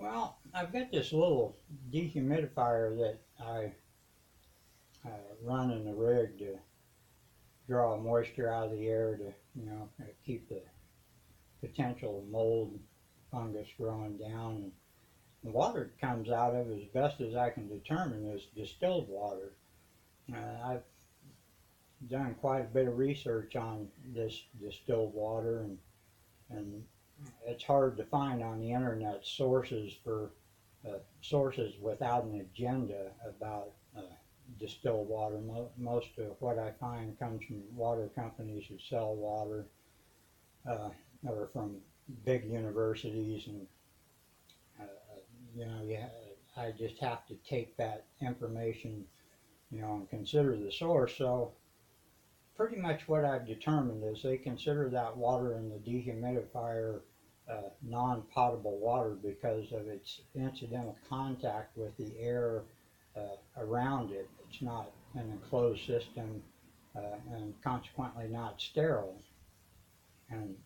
Well, I've got this little dehumidifier that I run in the rig to draw moisture out of the air to, keep the potential mold fungus growing down. And the water it comes out of, as best as I can determine, is distilled water. I've done quite a bit of research on this distilled water, and it's hard to find on the internet sources without an agenda about distilled water. Most of what I find comes from water companies who sell water, uh, or from big universities, and uh, you know, you I just have to take that information, and consider the source. So pretty much what I've determined is they consider that water in the dehumidifier non-potable water because of its incidental contact with the air around it. It's not an enclosed system, and consequently not sterile. And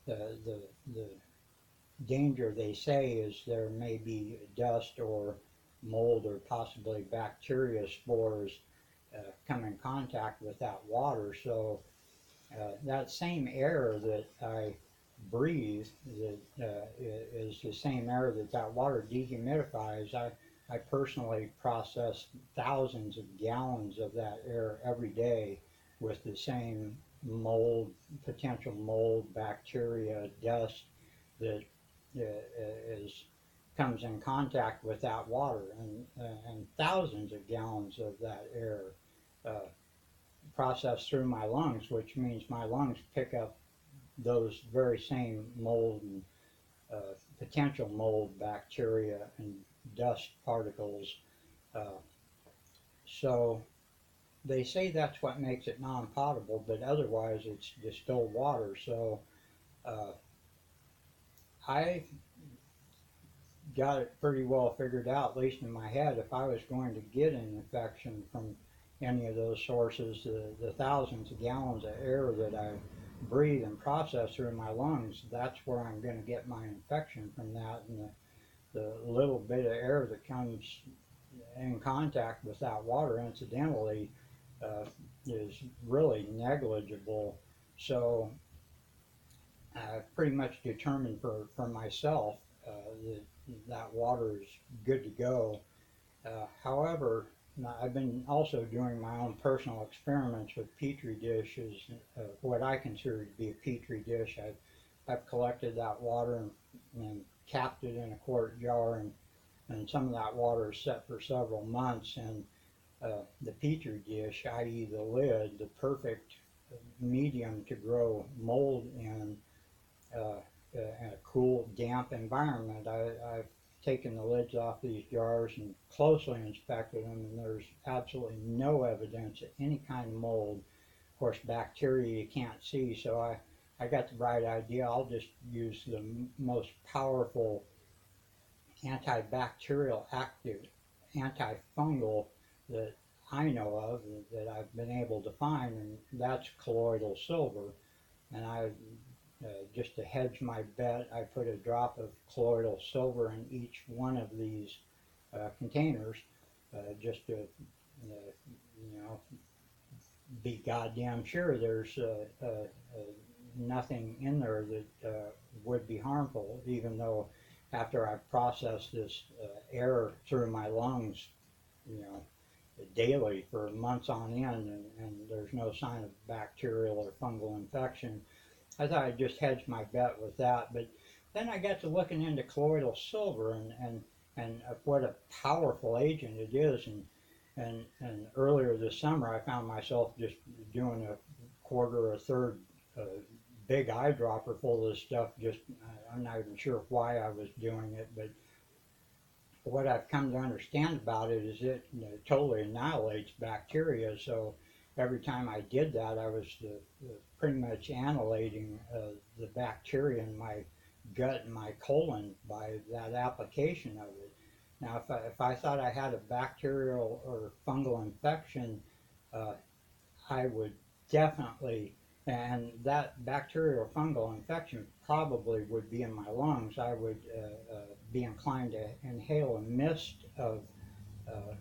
the danger, they say, is there may be dust or mold or possibly bacteria spores come in contact with that water. So that same air that I breathe that is the same air that water dehumidifies. I personally process thousands of gallons of that air every day with the same mold, potential mold, bacteria, dust that is comes in contact with that water, and thousands of gallons of that air uh, process through my lungs, which means my lungs pick up those very same mold and potential mold, bacteria, and dust particles. Uh, so they say that's what makes it non-potable, but otherwise it's distilled water. So uh, I got it pretty well figured out, at least in my head. If I was going to get an infection from any of those sources, the thousands of gallons of air that I breathe and process through my lungs, that's where I'm going to get my infection from that. And the little bit of air that comes in contact with that water, incidentally, uh, is really negligible. So I pretty much determined for myself that that water is good to go. However, I've been also doing my own personal experiments with petri dishes, what I consider to be a petri dish. I've collected that water and capped it in a quart jar, and some of that water is set for several months. And the petri dish, i.e., the lid, the perfect medium to grow mold uh, in a cool, damp environment. I've taken the lids off these jars and closely inspected them, and there's absolutely no evidence of any kind of mold. Of course, bacteria you can't see, so I got the bright idea. I'll just use the most powerful antibacterial active antifungal that I know of, that I've been able to find, and that's colloidal silver. And just to hedge my bet, I put a drop of colloidal silver in each one of these containers, just to be goddamn sure there's nothing in there that would be harmful, even though after I've processed this air through my lungs, you know, daily for months on end, and there's no sign of bacterial or fungal infection. I thought I'd just hedge my bet with that, but then I got to looking into colloidal silver, and what a powerful agent it is. And earlier this summer, I found myself just doing a quarter or a third uh, big eyedropper full of this stuff. Just I'm not even sure why I was doing it, but what I've come to understand about it is it totally annihilates bacteria. So every time I did that, I was pretty much annihilating the bacteria in my gut and my colon by that application of it. Now, if I thought I had a bacterial or fungal infection, uh, I would definitely and that bacterial fungal infection probably would be in my lungs. I would be inclined to inhale a mist of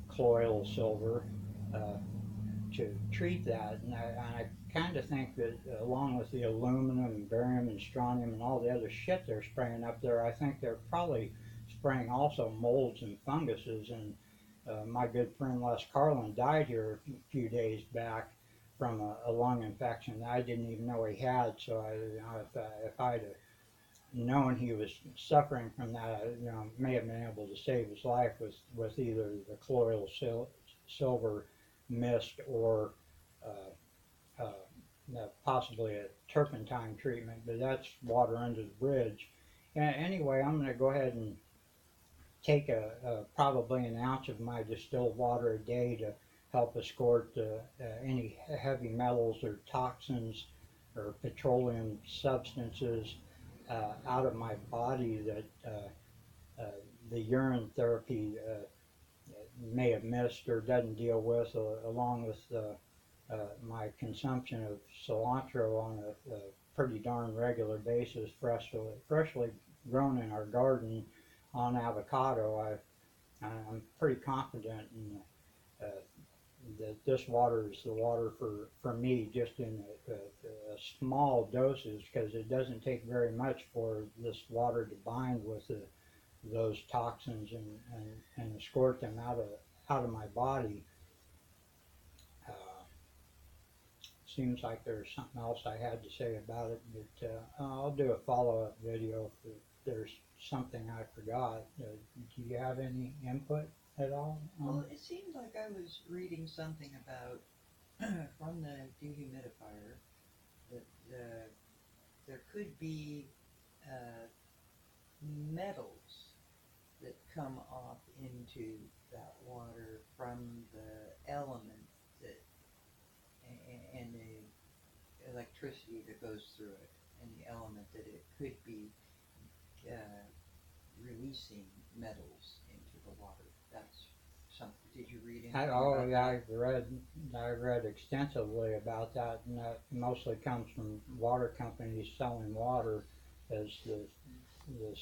colloidal silver uh, to treat that. And I kind of think that along with the aluminum and barium and strontium and all the other shit they're spraying up there, I think they're probably spraying also molds and funguses. And my good friend Les Carlin died here a few days back from a lung infection I didn't even know he had. So if I'd have known he was suffering from that, I may have been able to save his life with either the colloidal silver mist or possibly a turpentine treatment, but that's water under the bridge. Anyway, I'm going to go ahead and take probably an ounce of my distilled water a day to help escort any heavy metals or toxins or petroleum substances out of my body that the urine therapy may have missed or doesn't deal with, along with my consumption of cilantro on a pretty darn regular basis, freshly grown in our garden on avocado. I'm pretty confident uh, that this water is the water for me, just in a small doses, because it doesn't take very much for this water to bind with those toxins and escort them out of my body. Uh, Seems like there's something else I had to say about it, but I'll do a follow-up video if there's something I forgot. Do you have any input at all? Well, it seemed like I was reading something about from the dehumidifier that there could be uh, metals that come off into that water from the element that and the electricity that goes through it and the element that it could be uh, releasing metals into the water. That's something. Did you read anything about Yeah, that? I've read extensively about that, and that mostly comes from water companies selling water as the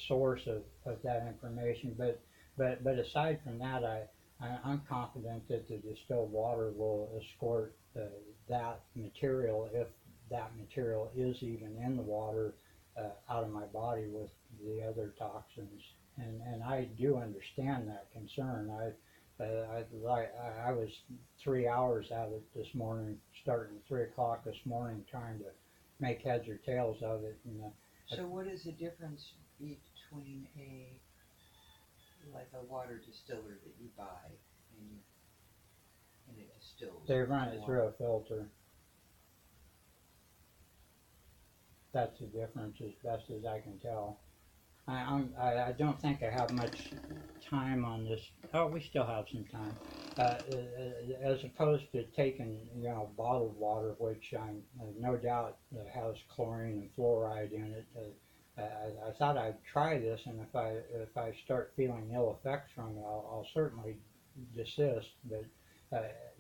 source of that information. But aside from that, I'm confident that the distilled water will escort that material, if that material is even in the water, out of my body with the other toxins. And I do understand that concern. I was 3 hours at it this morning, starting at 3 o'clock this morning, trying to make heads or tails of it. And So what is the difference between a water distiller that you buy and it distills they run the it through water? a filter. That's the difference, as best as I can tell. I don't think I have much time on this. Oh, we still have some time. As opposed to taking, bottled water, which no doubt has chlorine and fluoride in it. I thought I'd try this, and if I start feeling ill effects from it, I'll certainly desist. But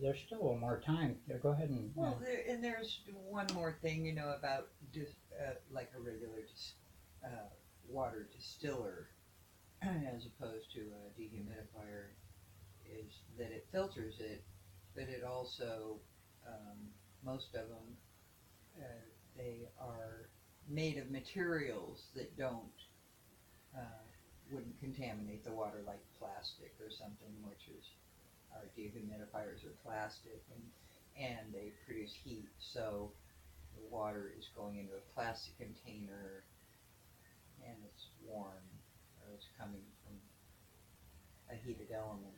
there's still a little more time. Go ahead and. Well, there's one more thing, about like a regular water distiller as opposed to a dehumidifier is that it filters it, but it also, most of them, they are made of materials that uh, wouldn't contaminate the water, like plastic or something, which is our dehumidifiers are plastic, and they produce heat, so the water is going into a plastic container and it's warm, or it's coming from a heated element.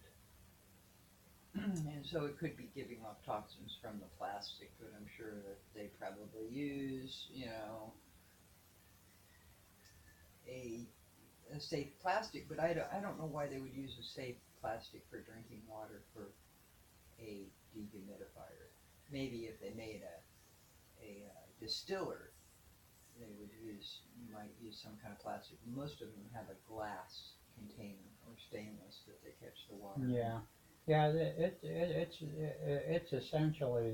And so it could be giving off toxins from the plastic, but I'm sure that they probably use, a, a safe plastic, but I don't know why they would use a safe plastic for drinking water for a dehumidifier. Maybe if they made a distiller, you might use some kind of plastic. Most of them have a glass container or stainless that they catch the water in. Yeah, yeah. It's essentially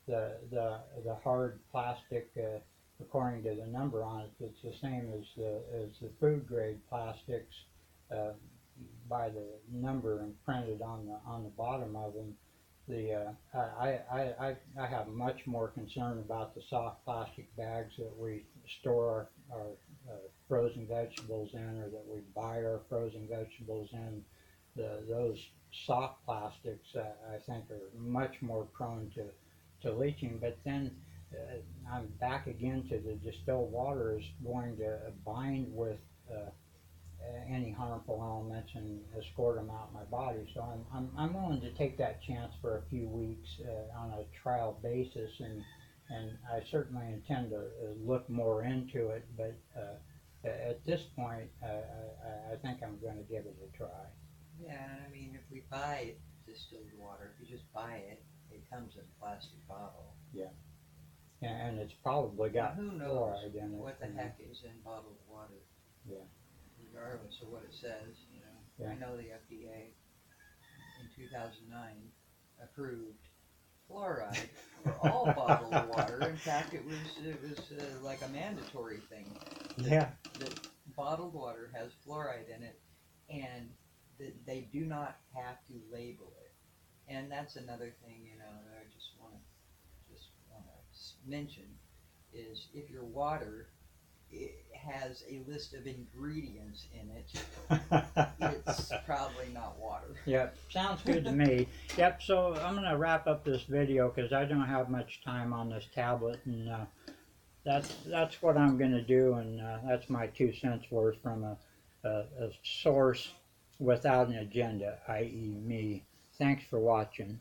the hard plastic, according to the number on it, it's the same as the food grade plastics, uh, by the number imprinted on the bottom of them. I have much more concern about the soft plastic bags that we store our frozen vegetables in, or that we buy our frozen vegetables in. Those soft plastics, I think, are much more prone to leaching. But then I'm back again to the distilled water is going to bind with any harmful elements and escort them out my body. So I'm willing to take that chance for a few weeks on a trial basis, and I certainly intend to look more into it. But at this point, I think I'm going to give it a try. Yeah, and I mean, if we buy distilled water, if you just buy it, it comes in a plastic bottle. Yeah, and it's probably got who knows fluoride in it. what the heck is in bottled water. Yeah. Regardless of what it says, you know. Yeah. I know the FDA in 2009 approved fluoride for all bottled water. In fact, it was like a mandatory thing. Yeah. That bottled water has fluoride in it, and that they do not have to label it. And that's another thing, you know, that I just want to mention is if your water it has a list of ingredients in it, it's probably not water. Yep, sounds good to me. Yep, so I'm going to wrap up this video because I don't have much time on this tablet, and that's what I'm going to do, and that's my 2 cents worth from a source without an agenda, i.e. me. Thanks for watching.